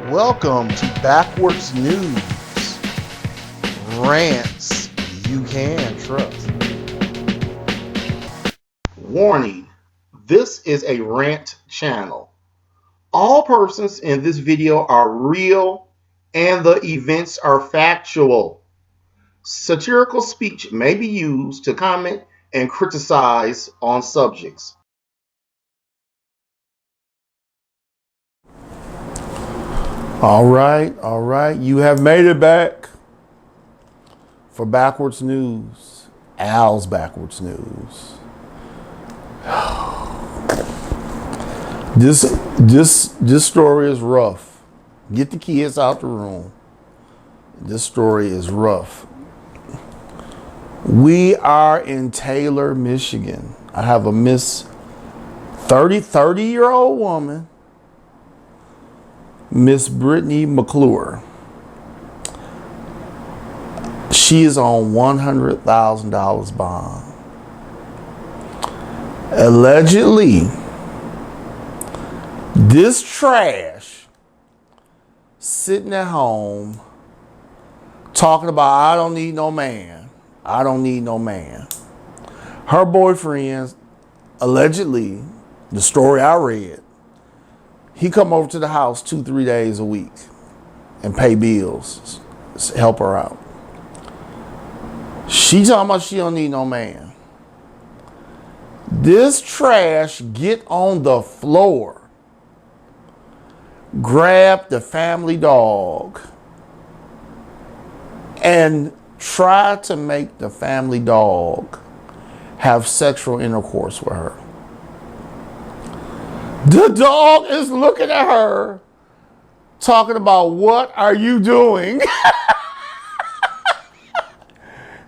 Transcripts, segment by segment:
Welcome to Backwards News. Rants you can trust. Warning, this is a rant channel. All persons in this video are real and the events are factual. Satirical speech may be used to comment and criticize on subjects. All right. You have made it back for Backwards News. Al's Backwards News. This story is rough. Get the kids out the room. This story is rough. We are in Taylor, Michigan. I have a 30-year-old woman, Miss Brittany McClure. She is on $100,000 bond. Allegedly, this trash sitting at home talking about, I don't need no man. I don't need no man. Her boyfriend, allegedly, the story I read, he come over to the house 2-3 days a week and pay bills, help her out. She talking about she don't need no man. This trash get on the floor, grab the family dog, and try to make the family dog have sexual intercourse with her. The dog is looking at her, talking about, what are you doing?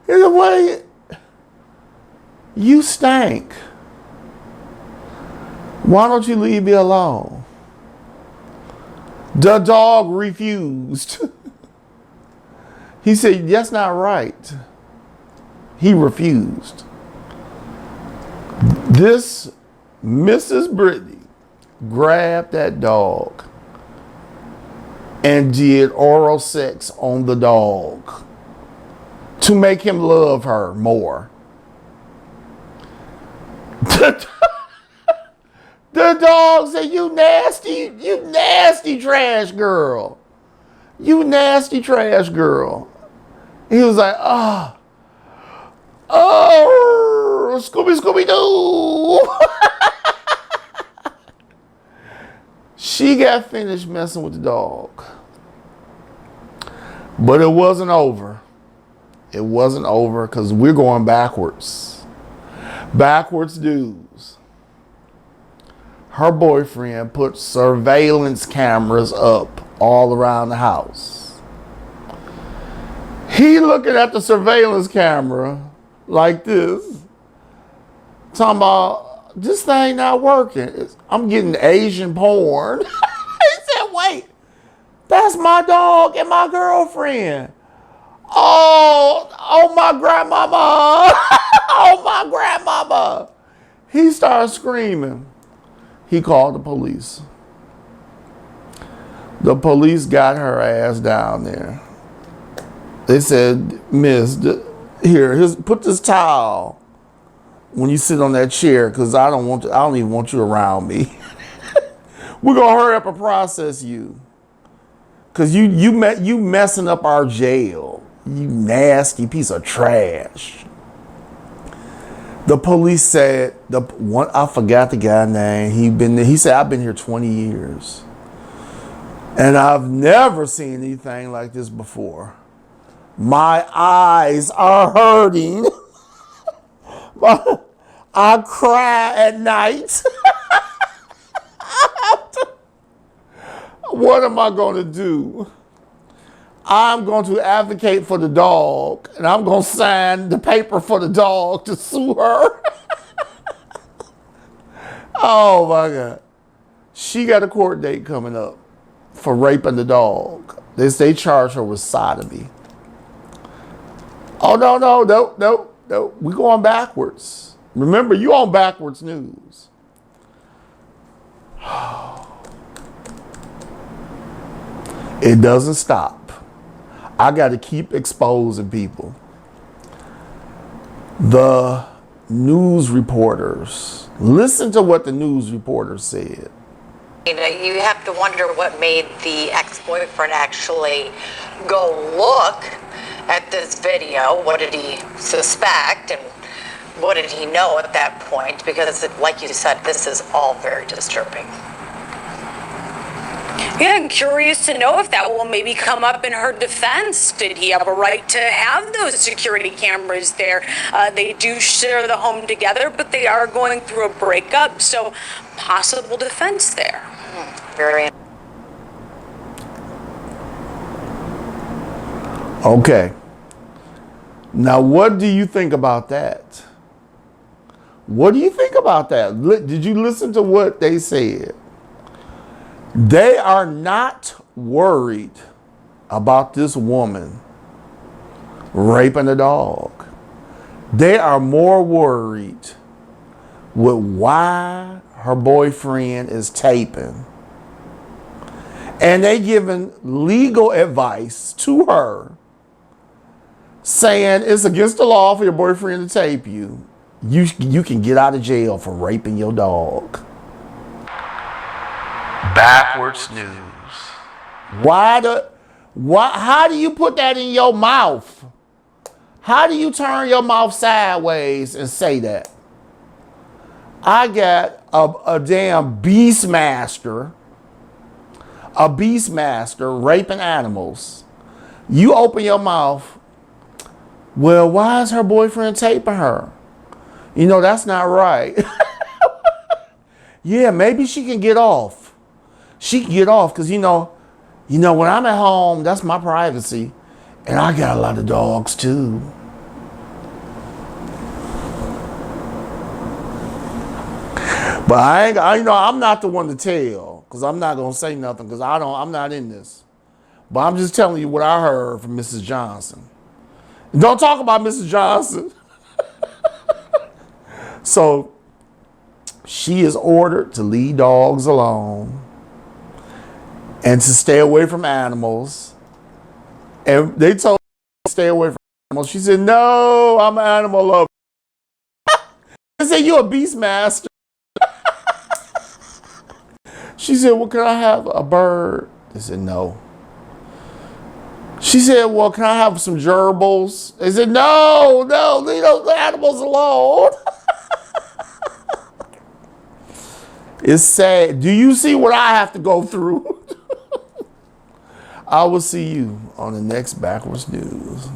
In a way, you stank. Why don't you leave me alone? The dog refused. He said, that's not right. He refused. This Mrs. Brittany grabbed that dog and did oral sex on the dog to make him love her more. The dog said, you nasty trash girl. You nasty trash girl. He was like, oh, Scooby-Doo. She got finished messing with the dog. But it wasn't over. It wasn't over because we're going backwards. Backwards news. Her boyfriend put surveillance cameras up all around the house. He looking at the surveillance camera like this, talking about, this thing not working. I'm getting Asian porn. He said, wait, that's my dog and my girlfriend. Oh, my grandmama. Oh, my grandmama. He started screaming. He called the police. The police got her ass down there. They said, miss, here's put this towel when you sit on that chair, because I don't even want you around me. We're going to hurry up and process you. Because you messing up our jail. You nasty piece of trash. The police said, I forgot the guy's name. He said, I've been here 20 years. And I've never seen anything like this before. My eyes are hurting. I cry at night. What am I going to do? I'm going to advocate for the dog, and I'm going to sign the paper for the dog to sue her. Oh, my God. She got a court date coming up for raping the dog. They charge her with sodomy. Oh, no. We're going backwards. Remember, you on Backwards News. It doesn't stop. I got to keep exposing people. The news reporters. Listen to what the news reporters said. You know, you have to wonder what made the ex-boyfriend actually go look at this video. What did he suspect and what did he know at that point? Because, like you said, this is all very disturbing. Yeah, I'm curious to know if that will maybe come up in her defense. Did he have a right to have those security cameras there? They do share the home together, but they are going through a breakup, so possible defense there. Very. Okay. Now, what do you think about that? What do you think about that? Did you listen to what they said? They are not worried about this woman raping a dog. They are more worried with why her boyfriend is taping. And they giving legal advice to her saying it's against the law for your boyfriend to tape you. You can get out of jail for raping your dog. Backwards news. How do you put that in your mouth? How do you turn your mouth sideways and say that? I got a damn beastmaster raping animals. You open your mouth. Well, why is her boyfriend taping her? You know, that's not right. Yeah, maybe she can get off. She can get off because, you know, when I'm at home, that's my privacy. And I got a lot of dogs too. But I'm not the one to tell because I'm not going to say nothing because I'm not in this. But I'm just telling you what I heard from Mrs. Johnson. Don't talk about Mrs. Johnson. So she is ordered to leave dogs alone and to stay away from animals. And they told her to stay away from animals. She said, no, I'm an animal lover. They said, you're a beast master. She said, well, can I have a bird? They said, no. She said, well, can I have some gerbils? They said, no, leave those animals alone. It's sad. Do you see what I have to go through? I will see you on the next Backwards News.